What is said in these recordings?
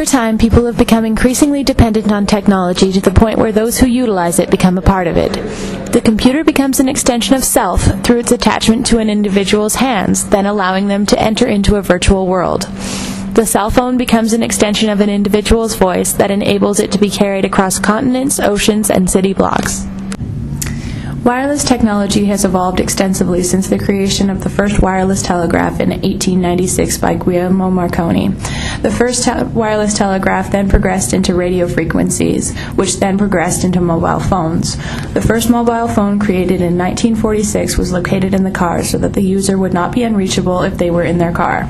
time, people have become increasingly dependent on technology to the point where those who utilize it become a part of it. The computer becomes an extension of self through its attachment to an individual's hands, then allowing them to enter into a virtual world. The cell phone becomes an extension of an individual's voice that enables it to be carried across continents, oceans, and city blocks. Wireless technology has evolved extensively since the creation of the first wireless telegraph in 1896 by Guglielmo Marconi. The first wireless telegraph then progressed into radio frequencies, which then progressed into mobile phones. The first mobile phone created in 1946 was located in the car so that the user would not be unreachable if they were in their car.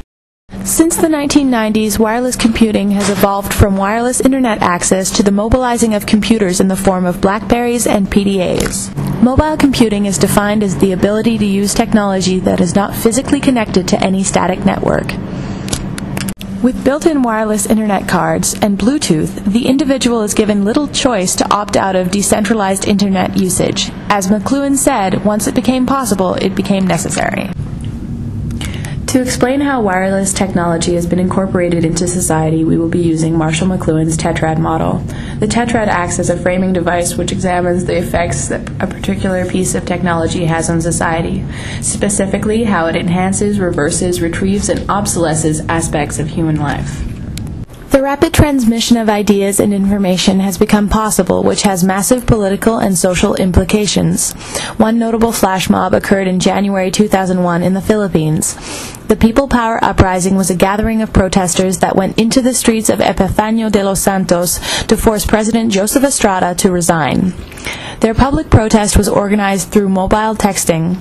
Since the 1990s, wireless computing has evolved from wireless internet access to the mobilizing of computers in the form of BlackBerries and PDAs. Mobile computing is defined as the ability to use technology that is not physically connected to any static network. With built-in wireless internet cards and Bluetooth, the individual is given little choice to opt out of decentralized internet usage. As McLuhan said, once it became possible, it became necessary. To explain how wireless technology has been incorporated into society, we will be using Marshall McLuhan's tetrad model. The tetrad acts as a framing device which examines the effects that a particular piece of technology has on society, specifically how it enhances, reverses, retrieves, and obsolesces aspects of human life. The rapid transmission of ideas and information has become possible, which has massive political and social implications. One notable flash mob occurred in January 2001 in the Philippines. The People Power Uprising was a gathering of protesters that went into the streets of Epifanio de los Santos to force President Joseph Estrada to resign. Their public protest was organized through mobile texting.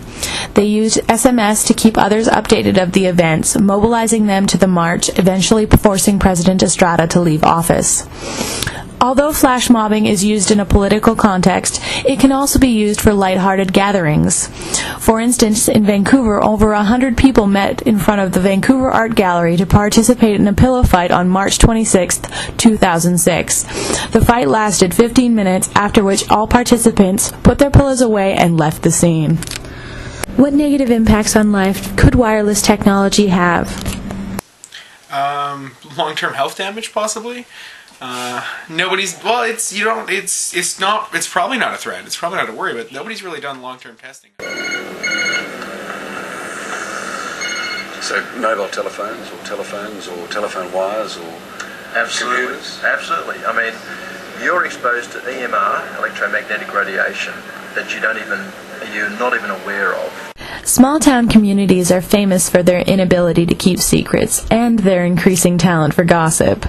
They used SMS to keep others updated of the events, mobilizing them to the march, eventually forcing President Estrada to leave office. Although flash mobbing is used in a political context, it can also be used for lighthearted gatherings. For instance, in Vancouver, over 100 people met in front of the Vancouver Art Gallery to participate in a pillow fight on March 26, 2006. The fight lasted 15 minutes, after which all participants put their pillows away and left the scene. What negative impacts on life could wireless technology have? Long-term health damage, possibly. It's probably not a threat. It's probably not a worry, but nobody's really done long-term testing. So mobile telephones or telephone wires or computers? Absolutely. I mean, you're exposed to EMR, electromagnetic radiation, that you're not even aware of. Small-town communities are famous for their inability to keep secrets and their increasing talent for gossip.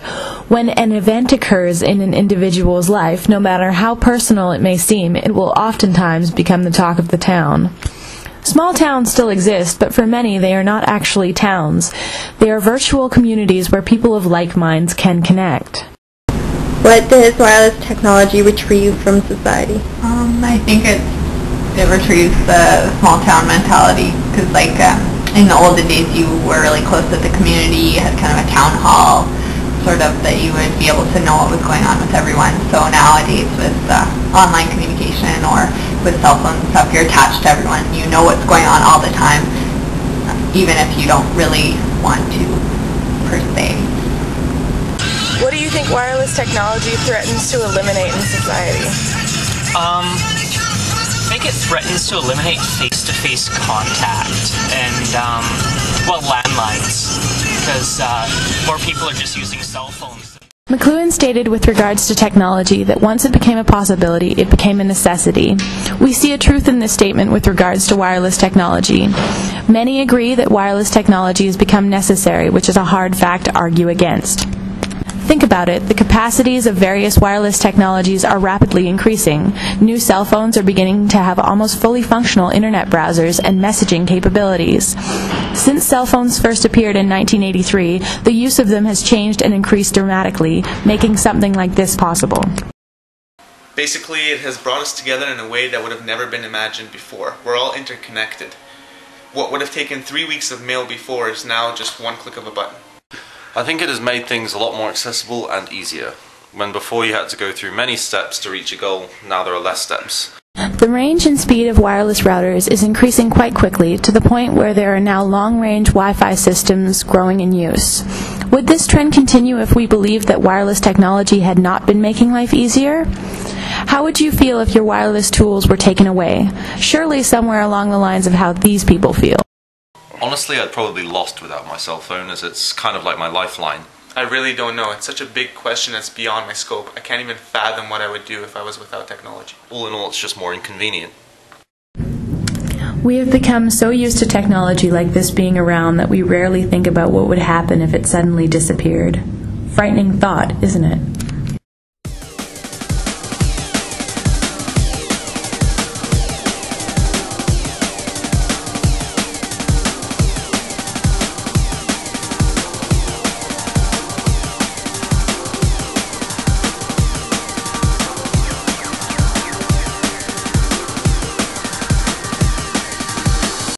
When an event occurs in an individual's life, no matter how personal it may seem, it will oftentimes become the talk of the town. Small towns still exist, but for many they are not actually towns. They are virtual communities where people of like minds can connect. What does wireless technology retrieve from society? I think it retrieves the small town mentality, because in the olden days you were really close to the community, you had kind of a town hall sort of that you would be able to know what was going on with everyone. So nowadays with online communication or with cell phones and stuff, you're attached to everyone. You know what's going on all the time, even if you don't really want to, per se. What do you think wireless technology threatens to eliminate in society? I think it threatens to eliminate face-to-face contact and, landlines, because more people are just using cell phones. McLuhan stated with regards to technology that once it became a possibility, it became a necessity. We see a truth in this statement with regards to wireless technology. Many agree that wireless technology has become necessary, which is a hard fact to argue against. Think about it, the capacities of various wireless technologies are rapidly increasing. New cell phones are beginning to have almost fully functional internet browsers and messaging capabilities. Since cell phones first appeared in 1983, the use of them has changed and increased dramatically, making something like this possible. Basically, it has brought us together in a way that would have never been imagined before. We're all interconnected. What would have taken 3 weeks of mail before is now just one click of a button. I think it has made things a lot more accessible and easier. When before you had to go through many steps to reach a goal, now there are less steps. The range and speed of wireless routers is increasing quite quickly, to the point where there are now long-range Wi-Fi systems growing in use. Would this trend continue if we believed that wireless technology had not been making life easier? How would you feel if your wireless tools were taken away? Surely somewhere along the lines of how these people feel. Honestly, I'd probably be lost without my cell phone, as it's kind of like my lifeline. I really don't know. It's such a big question that's beyond my scope. I can't even fathom what I would do if I was without technology. All in all, it's just more inconvenient. We have become so used to technology like this being around that we rarely think about what would happen if it suddenly disappeared. Frightening thought, isn't it?